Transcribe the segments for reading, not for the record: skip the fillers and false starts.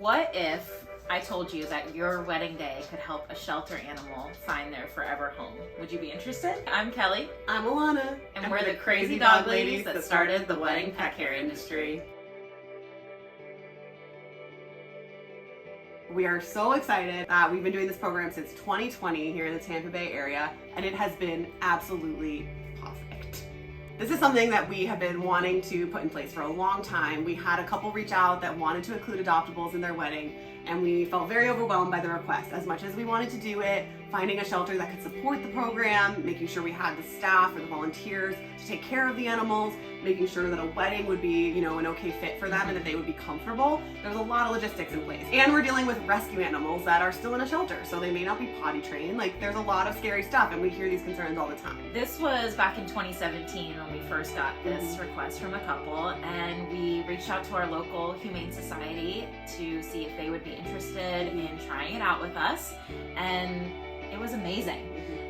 What if I told you that your wedding day could help a shelter animal find their forever home? Would you be interested? I'm Kelly. I'm Alana. And we're the crazy dog ladies that started the wedding pet care industry. We are so excited. We've been doing this program since 2020 here in the Tampa Bay area, and it has been absolutely perfect. This is something that we have been wanting to put in place for a long time. We had a couple reach out that wanted to include adoptables in their wedding, and we felt very overwhelmed by the request. As much as we wanted to do it, finding a shelter that could support the program, making sure we had the staff or the volunteers to take care of the animals, making sure that a wedding would be, an okay fit for them and that they would be comfortable. There's a lot of logistics in place. And we're dealing with rescue animals that are still in a shelter, so they may not be potty trained. There's a lot of scary stuff, and we hear these concerns all the time. This was back in 2017 when we first got this request from a couple, and we reached out to our local Humane Society to see if they would be interested in trying it out with us, and it was amazing.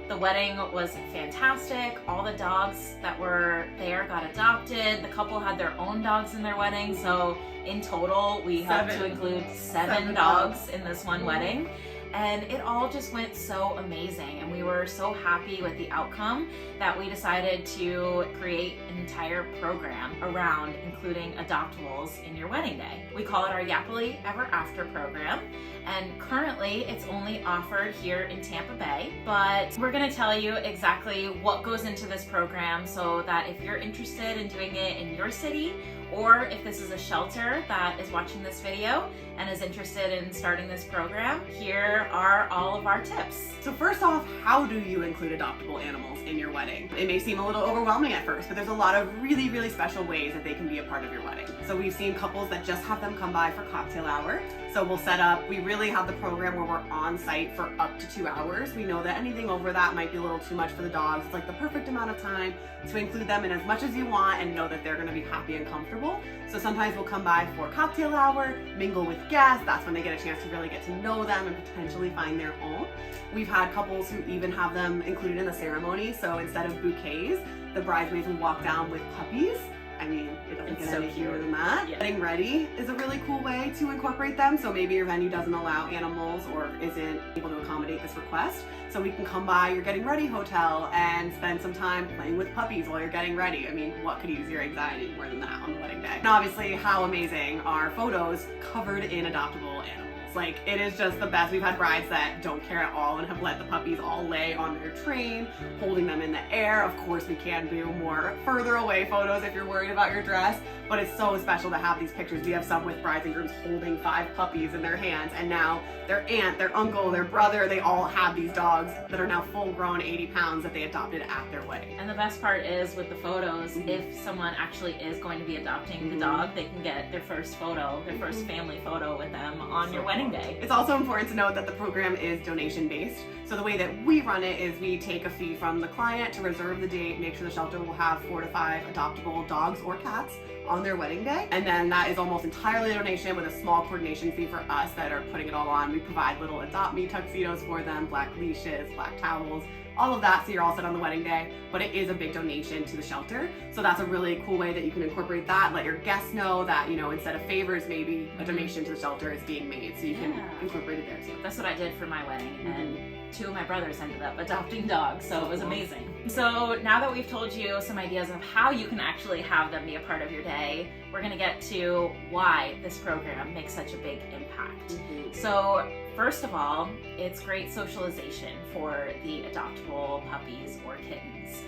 The wedding was fantastic. All the dogs that were there got adopted. The couple had their own dogs in their wedding, so in total we helped to include seven dogs in this one wedding. And it all just went so amazing, and we were so happy with the outcome that we decided to create an entire program around including adoptables in your wedding day. We call it our Yappily Ever After program, and currently it's only offered here in Tampa Bay, but we're going to tell you exactly what goes into this program so that if you're interested in doing it in your city, or if this is a shelter that is watching this video and is interested in starting this program, here are all of our tips. So first off, how do you include adoptable animals in your wedding? It may seem a little overwhelming at first, but there's a lot of really, really special ways that they can be a part of your wedding. So we've seen couples that just have them come by for cocktail hour. So we'll set up, we really have the program where we're on site for up to 2 hours. We know that anything over that might be a little too much for the dogs. It's the perfect amount of time to include them in as much as you want and know that they're gonna be happy and comfortable. So sometimes we'll come by for cocktail hour, mingle with guests. That's when they get a chance to really get to know them and potentially find their home. We've had couples who even have them included in the ceremony. So instead of bouquets, the bridesmaids will walk down with puppies. I mean, it doesn't get any cuter than that. Yeah. Getting ready is a really cool way to incorporate them. So maybe your venue doesn't allow animals or isn't able to accommodate this request. So we can come by your getting ready hotel and spend some time playing with puppies while you're getting ready. I mean, what could ease your anxiety more than that on the wedding day? And obviously, how amazing are photos covered in adoptable animals? It is just the best. We've had brides that don't care at all and have let the puppies all lay on their train, holding them in the air. Of course, we can do more further away photos if you're worried about your dress, but it's so special to have these pictures. We have some with brides and grooms holding 5 puppies in their hands, and now their aunt, their uncle, their brother, they all have these dogs that are now full-grown 80 pounds that they adopted at their wedding. And the best part is with the photos, if someone actually is going to be adopting the dog, they can get their first photo, their first family photo with them on your wedding day. It's also important to note that the program is donation-based. So the way that we run it is we take a fee from the client to reserve the date, make sure the shelter will have 4 to 5 adoptable dogs or cats on their wedding day. And then that is almost entirely a donation with a small coordination fee for us that are putting it all on. We provide little Adopt Me tuxedos for them, black leashes, black towels, all of that, so you're all set on the wedding day, but it is a big donation to the shelter. So that's a really cool way that you can incorporate that, let your guests know that, instead of favors, maybe a donation to the shelter is being made, so you can incorporate it there too. That's what I did for my wedding, and 2 of my brothers ended up adopting dogs, so it was amazing. So now that we've told you some ideas of how you can actually have them be a part of your day, we're gonna get to why this program makes such a big impact. So first of all, it's great socialization for the adoptable puppies or kittens.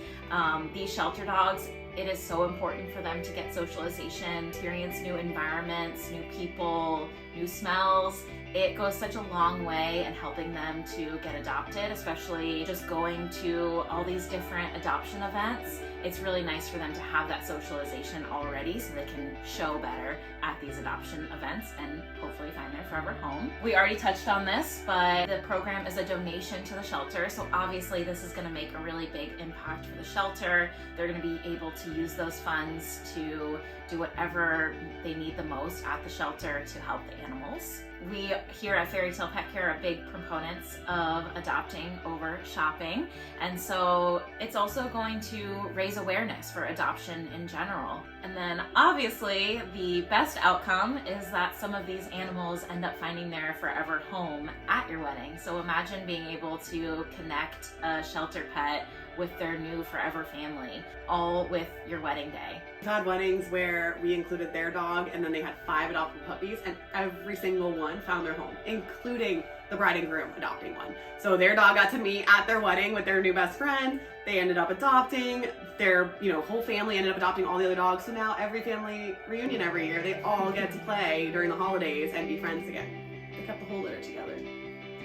These shelter dogs, it is so important for them to get socialization, experience new environments, new people, new smells. It goes such a long way in helping them to get adopted, especially just going to all these different adoption events. It's really nice for them to have that socialization already so they can show better at these adoption events and hopefully find their forever home. We already touched on this, but the program is a donation to the shelter, so obviously this is going to make a really big impact for the shelter. They're going to be able to use those funds to do whatever they need the most at the shelter to help the animals. We here at FairyTail Pet Care are big proponents of adopting over shopping, and so it's also going to raise awareness for adoption in general. And then obviously the best outcome is that some of these animals end end up finding their forever home at your wedding. So imagine being able to connect a shelter pet with their new forever family, all with your wedding day. We've had weddings where we included their dog and then they had 5 adoptable puppies, and every single one found their home, including the bride and groom adopting one. So their dog got to meet at their wedding with their new best friend. They ended up adopting. Their whole family ended up adopting all the other dogs. So now every family reunion every year, they all get to play during the holidays and be friends again. They kept the whole litter together.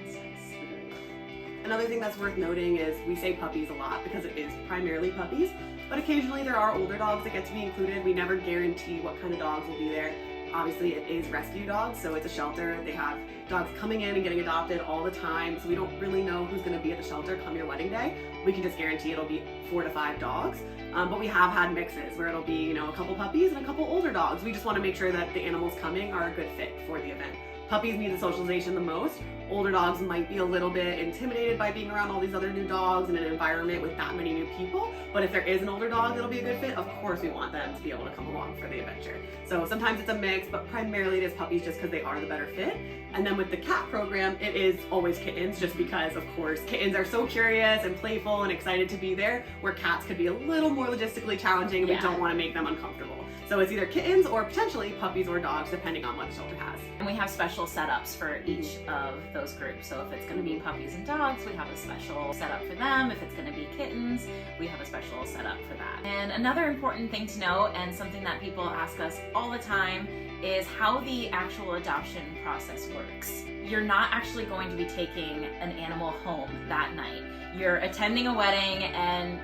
That's nice. Another thing that's worth noting is we say puppies a lot because it is primarily puppies, but occasionally there are older dogs that get to be included. We never guarantee what kind of dogs will be there. Obviously it is rescue dogs, so it's a shelter. They have dogs coming in and getting adopted all the time, so we don't really know who's going to be at the shelter come your wedding day. We can just guarantee it'll be 4 to 5 dogs, but we have had mixes where it'll be a couple puppies and a couple older dogs. We just want to make sure that the animals coming are a good fit for the event. Puppies need the socialization the most. Older dogs might be a little bit intimidated by being around all these other new dogs in an environment with that many new people. But if there is an older dog that'll be a good fit, of course we want them to be able to come along for the adventure. So sometimes it's a mix, but primarily it is puppies just because they are the better fit. And then with the cat program, it is always kittens, just because, of course, kittens are so curious and playful and excited to be there, where cats could be a little more logistically challenging and we don't want to make them uncomfortable. So it's either kittens or potentially puppies or dogs, depending on what the shelter has. And we have special setups for each of those groups. So if it's going to be puppies and dogs, we have a special setup for them. If it's going to be kittens, we have a special setup for that. And another important thing to know, and something that people ask us all the time, is how the actual adoption process works. You're not actually going to be taking an animal home that night. You're attending a wedding, and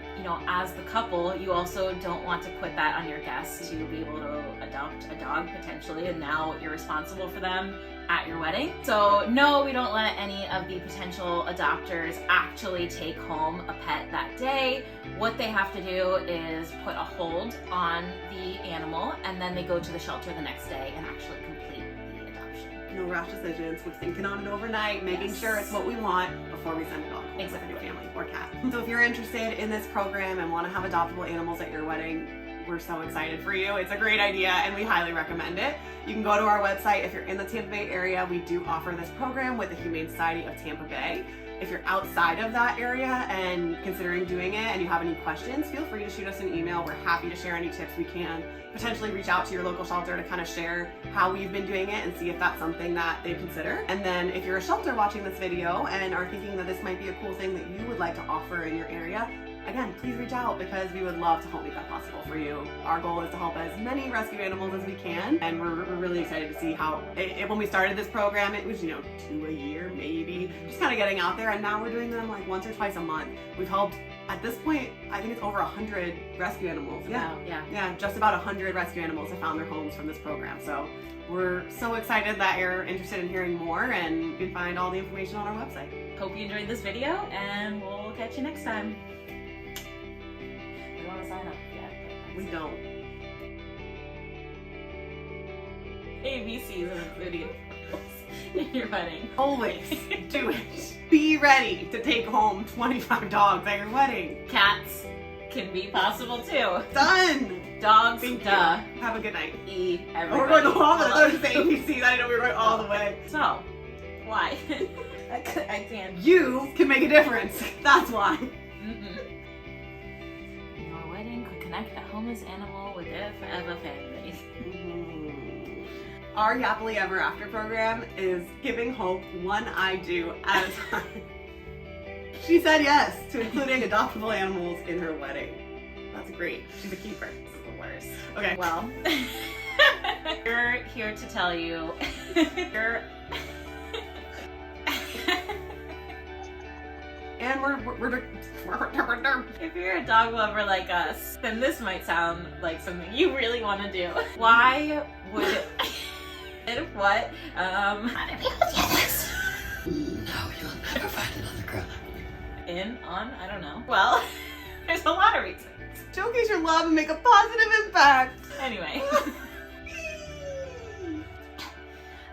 as the couple, you also don't want to put that on your guests to be able to adopt a dog potentially, and now you're responsible for them at your wedding. So no, we don't let any of the potential adopters actually take home a pet that day. What they have to do is put a hold on the animal, and then they go to the shelter the next day and actually complete the adoption. No rash decisions. We're thinking on it overnight, making sure it's what we want before we send it on home with a new family or cat. So if you're interested in this program and want to have adoptable animals at your wedding, we're so excited for you. It's a great idea and we highly recommend it. You can go to our website. If you're in the Tampa Bay area, we do offer this program with the Humane Society of Tampa Bay. If you're outside of that area and considering doing it and you have any questions, feel free to shoot us an email. We're happy to share any tips we can. Potentially reach out to your local shelter to kind of share how we've been doing it and see if that's something that they consider. And then if you're a shelter watching this video and are thinking that this might be a cool thing that you would like to offer in your area, again, please reach out because we would love to help make that possible for you. Our goal is to help as many rescue animals as we can, and we're really excited to see how, when we started this program, it was, 2 a year, maybe, just kind of getting out there, and now we're doing them like once or twice a month. We've helped, at this point, I think it's over 100 rescue animals. Yeah, just about 100 rescue animals have found their homes from this program. So we're so excited that you're interested in hearing more, and you can find all the information on our website. Hope you enjoyed this video, and we'll catch you next time. We want to sign up yet? We don't. ABCs of including in your wedding. Always do it. Be ready to take home 25 dogs at your wedding. Cats can be possible too. Done. Dogs, Thank duh. you. Have a good night. Everybody. Oh, we're going to all the ABCs. I didn't know we were going all the way. So, why? I can't. You can make a difference. That's why. Your wedding could connect a homeless animal with their forever family. Our Yappily Ever After program is giving Hope one I do at a time. She said yes to including adoptable animals in her wedding. That's great. She's a keeper. This is the worst. Okay. Well, we're here to tell you and we're if you're a dog lover like us, then this might sound like something you really want to do. Why would what? How do people do this? No, you'll never find another girl. I don't know. Well, there's a lot of reasons. Showcase your love and make a positive impact. Anyway.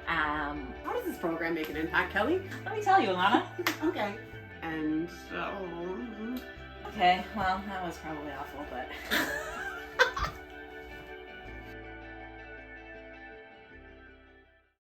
How does this program make an impact, Kelly? Let me tell you, Alana. Okay. And Okay, well, that was probably awful, but